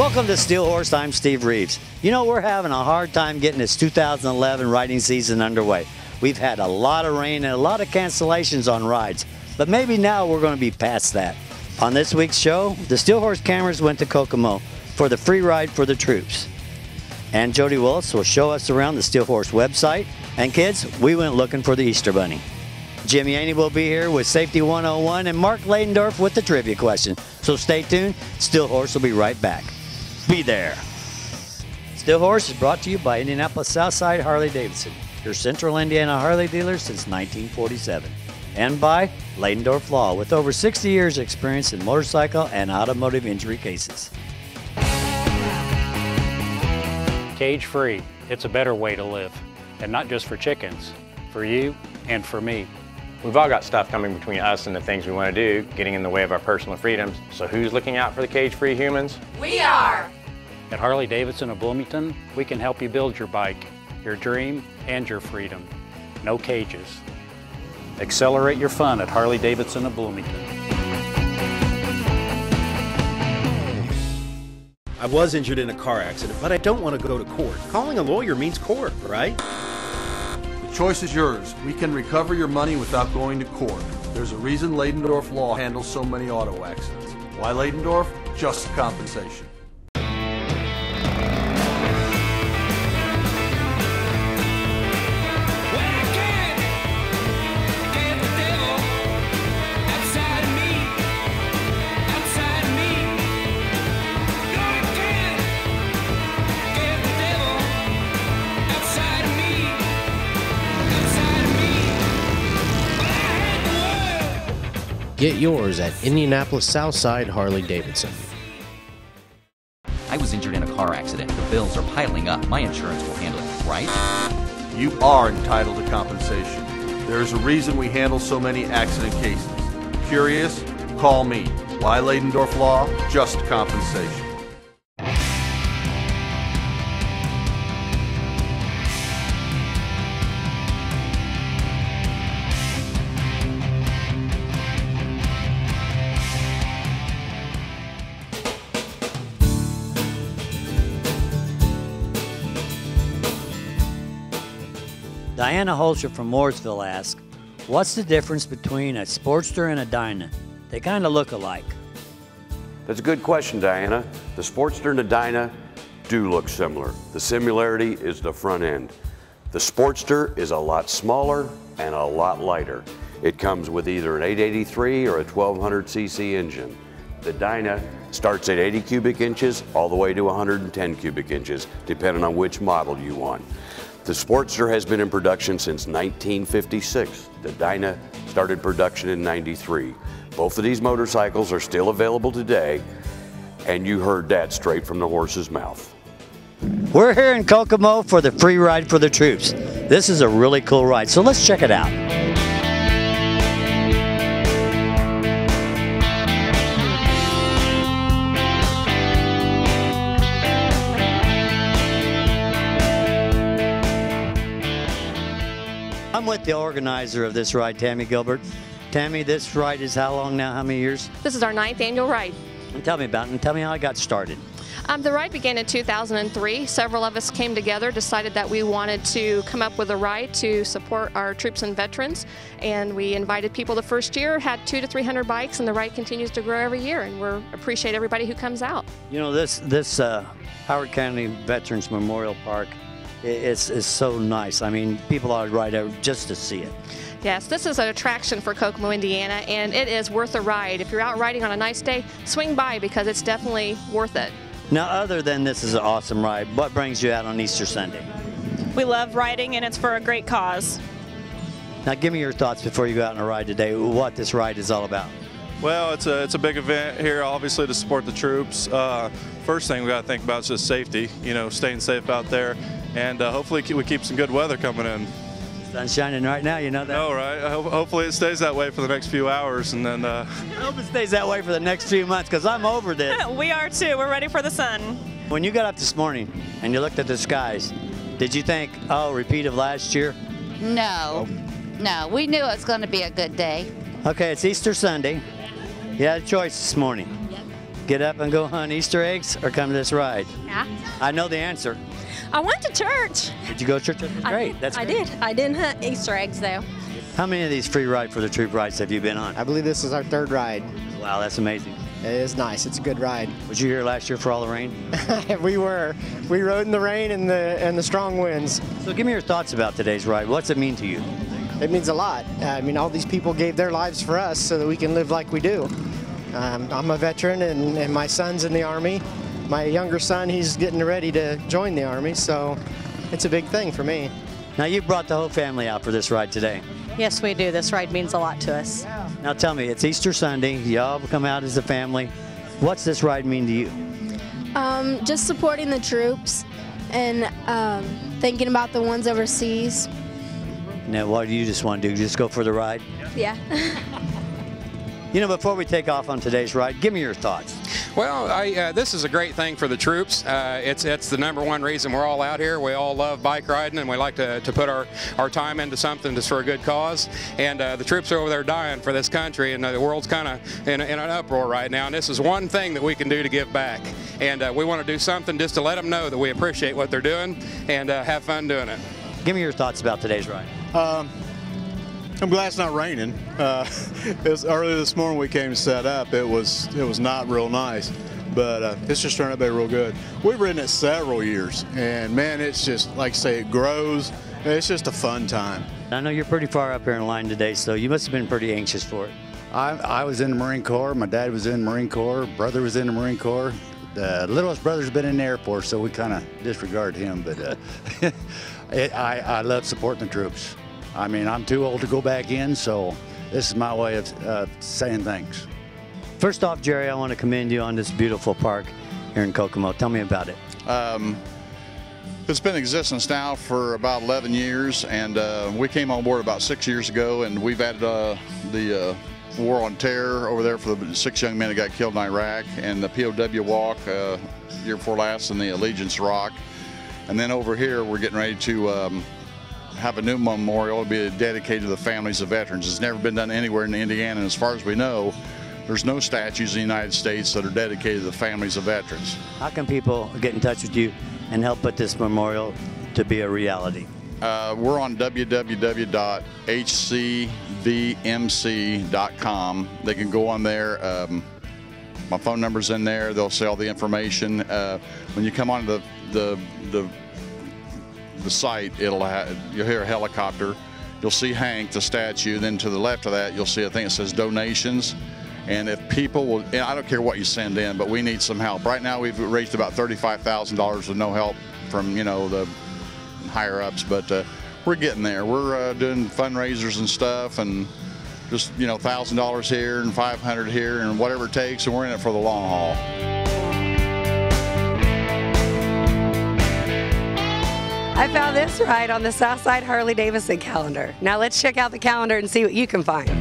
Welcome to Steel Horse. I'm Steve Reeves. You know, we're having a hard time getting this 2011 riding season underway. We've had a lot of rain and a lot of cancellations on rides, but maybe now we're going to be past that. On this week's show, the Steel Horse cameras went to Kokomo for the free ride for the troops. And Jody Willis will show us around the Steel Horse website. And kids, we went looking for the Easter Bunny. Jim Yaney will be here with Safety 101 and Mark Ladendorf with the trivia question. So stay tuned. Steel Horse will be right back. Be there. Steel Horse is brought to you by Indianapolis Southside Harley-Davidson, your Central Indiana Harley dealer since 1947. And by Ladendorf Law, with over 60 years experience in motorcycle and automotive injury cases. Cage-free. It's a better way to live. And not just for chickens, for you and for me. We've all got stuff coming between us and the things we want to do, getting in the way of our personal freedoms. So who's looking out for the cage-free humans? We are! At Harley-Davidson of Bloomington, we can help you build your bike, your dream, and your freedom. No cages. Accelerate your fun at Harley-Davidson of Bloomington. I was injured in a car accident, but I don't want to go to court. Calling a lawyer means court, right? The choice is yours. We can recover your money without going to court. There's a reason Ladendorf Law handles so many auto accidents. Why Ladendorf? Just compensation. Get yours at Indianapolis Southside Harley-Davidson. I was injured in a car accident. The bills are piling up. My insurance will handle it, right? You are entitled to compensation. There's a reason we handle so many accident cases. Curious? Call me. Why Ladendorf Law? Just compensation. Diana Holscher from Mooresville asks, what's the difference between a Sportster and a Dyna? They kind of look alike. That's a good question, Diana. The Sportster and the Dyna do look similar. The similarity is the front end. The Sportster is a lot smaller and a lot lighter. It comes with either an 883 or a 1200cc engine. The Dyna starts at 80 cubic inches all the way to 110 cubic inches, depending on which model you want. The Sportster has been in production since 1956. The Dyna started production in '93. Both of these motorcycles are still available today, and you heard that straight from the horse's mouth. We're here in Kokomo for the free ride for the troops. This is a really cool ride, so let's check it out. I'm with the organizer of this ride, Tammy Gilbert. Tammy, this ride is how long now? How many years? This is our 9th annual ride. And tell me about it, and tell me how it got started. The ride began in 2003. Several of us came together, decided that we wanted to come up with a ride to support our troops and veterans, and we invited people the first year, had 200 to 300 bikes, and the ride continues to grow every year, and we appreciate everybody who comes out. You know, this Howard County Veterans Memorial Park, it's so nice. I mean, people ought to ride out just to see it. Yes, this is an attraction for Kokomo, Indiana, and it is worth a ride. If you're out riding on a nice day, swing by because it's definitely worth it. Now, other than this is an awesome ride, what brings you out on Easter Sunday? We love riding, and it's for a great cause. Now, give me your thoughts before you go out on a ride today, what this ride is all about. Well, it's a big event here, obviously, to support the troops. First thing we got to think about is just safety, you know, staying safe out there, and hopefully we keep some good weather coming in. Sun's shining right now, you know that? No, right? Hopefully it stays that way for the next few hours, and then... I hope it stays that way for the next few months, because I'm over this. We are too. We're ready for the sun. When you got up this morning and you looked at the skies, did you think, oh, repeat of last year? No. No, we knew it was going to be a good day. Okay, it's Easter Sunday. You had a choice this morning. Yep. Get up and go hunt Easter eggs or come to this ride? Yeah. I know the answer. I went to church. Did you go to church? That's great. That's I great. did. I didn't hunt Easter eggs though. How many of these free ride for the troop rides have you been on? I believe this is our 3rd ride. Wow, that's amazing. It is nice. It's a good ride. Was you here last year for all the rain? We were. We rode in the rain and the strong winds. So give me your thoughts about today's ride. What's it mean to you? It means a lot. I mean, all these people gave their lives for us so that we can live like we do. I'm a veteran and my son's in the Army. My younger son, he's getting ready to join the Army, so it's a big thing for me. Now you brought the whole family out for this ride today. Yes, we do. This ride means a lot to us. Now tell me, it's Easter Sunday. Y'all come out as a family. What's this ride mean to you? Just supporting the troops and thinking about the ones overseas. Now, what do you just want to do? Just go for the ride? Yeah. You know, before we take off on today's ride, give me your thoughts. Well, this is a great thing for the troops. It's the #1 reason we're all out here. We all love bike riding, and we like to put our time into something that's for a good cause. And the troops are over there dying for this country, and the world's kind of in an uproar right now. And this is one thing that we can do to give back. And we want to do something just to let them know that we appreciate what they're doing and have fun doing it. Give me your thoughts about today's ride. I'm glad it's not raining. It was early this morning we came to set up. It was not real nice, but it's just turned out to be real good. We've ridden it several years, and man, it's just, like I say, it grows. It's just a fun time. I know you're pretty far up here in line today, so you must have been pretty anxious for it. I was in the Marine Corps. My dad was in the Marine Corps. Brother was in the Marine Corps. The littlest brother's been in the Air Force, so we kind of disregard him. But I love supporting the troops. I mean, I'm too old to go back in, so this is my way of saying thanks. First off, Jerry, I want to commend you on this beautiful park here in Kokomo. Tell me about it. It's been in existence now for about 11 years, and we came on board about 6 years ago, and we've added the War on Terror over there for the 6 young men that got killed in Iraq, and the POW walk year before last, and the Allegiance Rock. And then over here, we're getting ready to have a new memorial to be dedicated to the families of veterans. It's never been done anywhere in Indiana, and as far as we know, there's no statues in the United States that are dedicated to the families of veterans. How can people get in touch with you and help put this memorial to be a reality? We're on www.hcvmc.com. They can go on there. My phone number's in there. They'll see all the information. When you come on the site, you'll hear a helicopter. You'll see Hank, the statue. Then to the left of that, you'll see a thing that says donations. And if people will, and I don't care what you send in, but we need some help. Right now, we've raised about $35,000 with no help from, the higher ups, but we're getting there. We're doing fundraisers and stuff, and just, $1,000 here and $500 here and whatever it takes, and we're in it for the long haul. I found this ride on the Southside Harley-Davidson calendar. Now let's check out the calendar and see what you can find.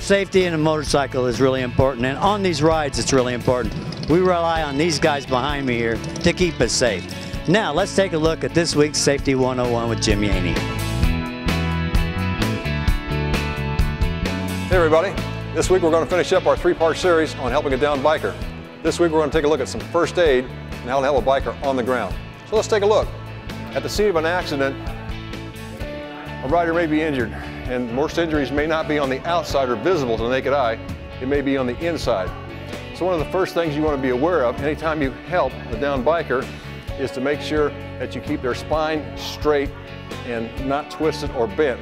Safety in a motorcycle is really important, and on these rides it's really important. We rely on these guys behind me here to keep us safe. Now let's take a look at this week's Safety 101 with Jim Yaney. Hey everybody, this week we're going to finish up our 3-part series on helping a downed biker. This week we're going to take a look at some first aid and how to help a biker on the ground. So let's take a look. At the scene of an accident, a rider may be injured, and most injuries may not be on the outside or visible to the naked eye. It may be on the inside. So one of the first things you want to be aware of anytime you help the down biker is to make sure that you keep their spine straight and not twisted or bent.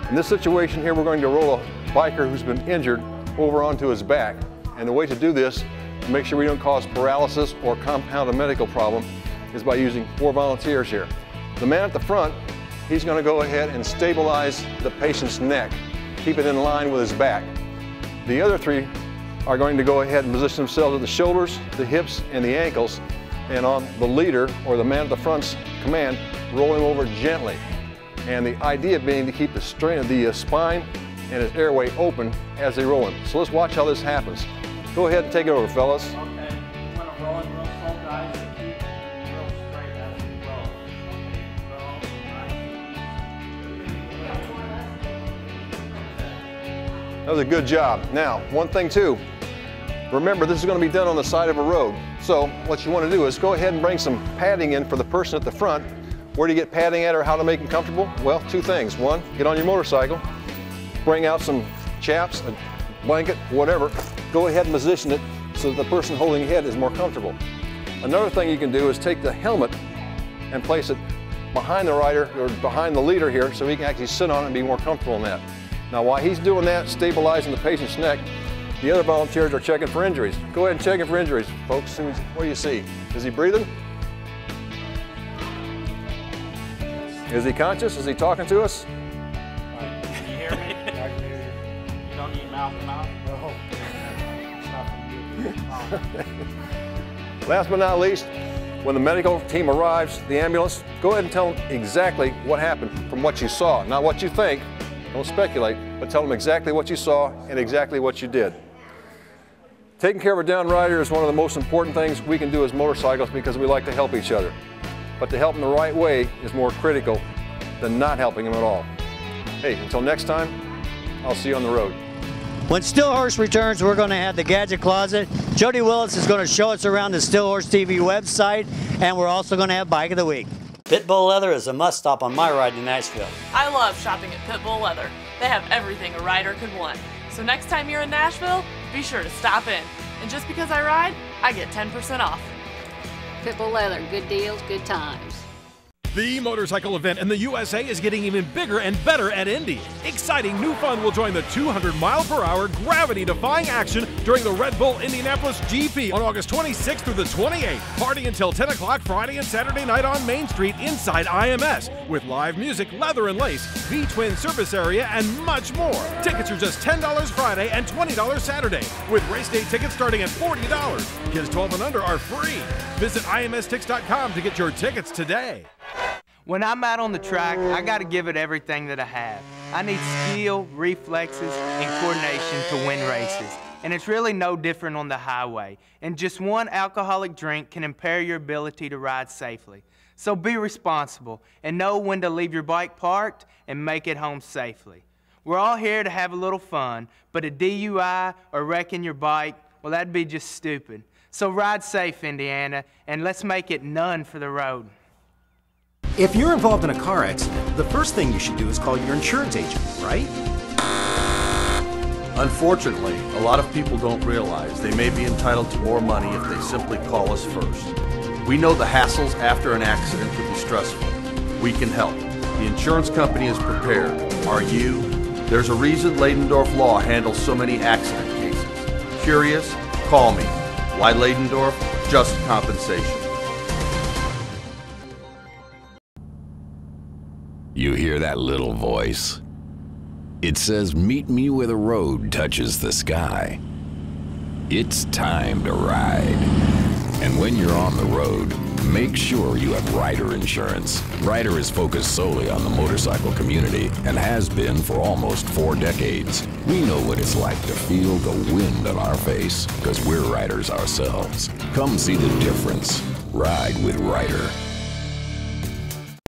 In this situation here, we're going to roll a biker who's been injured over onto his back. And the way to do this, to make sure we don't cause paralysis or compound a medical problem, is by using 4 volunteers here. The man at the front, he's going to go ahead and stabilize the patient's neck, keep it in line with his back. The other 3 are going to go ahead and position themselves at the shoulders, the hips, and the ankles, and on the leader, or the man at the front's command, roll him over gently. And the idea being to keep the strain of the spine and his airway open as they roll him. So let's watch how this happens. Go ahead and take it over, fellas. Okay, I'm gonna roll it real slow, guys, and keep it real straight as we roll. That was a good job. Now, one thing too, remember this is going to be done on the side of a road. So what you want to do is go ahead and bring some padding in for the person at the front. Where do you get padding at, or how to make them comfortable? Well, 2 things. 1, get on your motorcycle, bring out some chaps, a blanket, whatever. Go ahead and position it so that the person holding your head is more comfortable. Another thing you can do is take the helmet and place it behind the rider, or behind the leader here, so he can actually sit on it and be more comfortable in that. Now while he's doing that, stabilizing the patient's neck, the other volunteers are checking for injuries. Go ahead and check him for injuries, folks. What do you see? Is he breathing? Is he conscious? Is he talking to us? Can you hear me? I can hear you. You don't need mouth to mouth? No. Last but not least, when the medical team arrives, the ambulance, go ahead and tell them exactly what happened from what you saw. Not what you think, don't speculate, but tell them exactly what you saw and exactly what you did. Taking care of a down rider is one of the most important things we can do as motorcyclists, because we like to help each other. But to help them the right way is more critical than not helping them at all. Hey, until next time, I'll see you on the road. When Stillhorse returns, we're going to have the Gadget Closet. Jody Willis is going to show us around the Stillhorse TV website, and we're also going to have Bike of the Week. Pitbull Leather is a must-stop on my ride to Nashville. I love shopping at Pitbull Leather. They have everything a rider could want. So next time you're in Nashville, be sure to stop in. And just because I ride, I get 10% off. Pitbull Leather, good deals, good times. The motorcycle event in the USA is getting even bigger and better at Indy. Exciting new fun will join the 200-mile-per-hour gravity-defying action during the Red Bull Indianapolis GP on August 26th through the 28th. Party until 10 o'clock Friday and Saturday night on Main Street inside IMS with live music, leather and lace, V-twin service area, and much more. Tickets are just $10 Friday and $20 Saturday, with race day tickets starting at $40. Kids 12 and under are free. Visit imstix.com to get your tickets today. When I'm out on the track, I got to give it everything that I have. I need skill, reflexes, and coordination to win races. And it's really no different on the highway. And just one alcoholic drink can impair your ability to ride safely. So be responsible and know when to leave your bike parked and make it home safely. We're all here to have a little fun, but a DUI or wrecking your bike, well, that'd be just stupid. So ride safe, Indiana, and let's make it none for the road. If you're involved in a car accident, the first thing you should do is call your insurance agent, right? Unfortunately, a lot of people don't realize they may be entitled to more money if they simply call us first. We know the hassles after an accident can be stressful. We can help. The insurance company is prepared. Are you? There's a reason Leydendorf Law handles so many accident cases. Curious? Call me. Why Leydendorf? Just compensation. You hear that little voice? It says, meet me where the road touches the sky. It's time to ride. And when you're on the road, make sure you have Ryder insurance. Ryder is focused solely on the motorcycle community and has been for almost 4 decades. We know what it's like to feel the wind on our face because we're riders ourselves. Come see the difference. Ride with Ryder.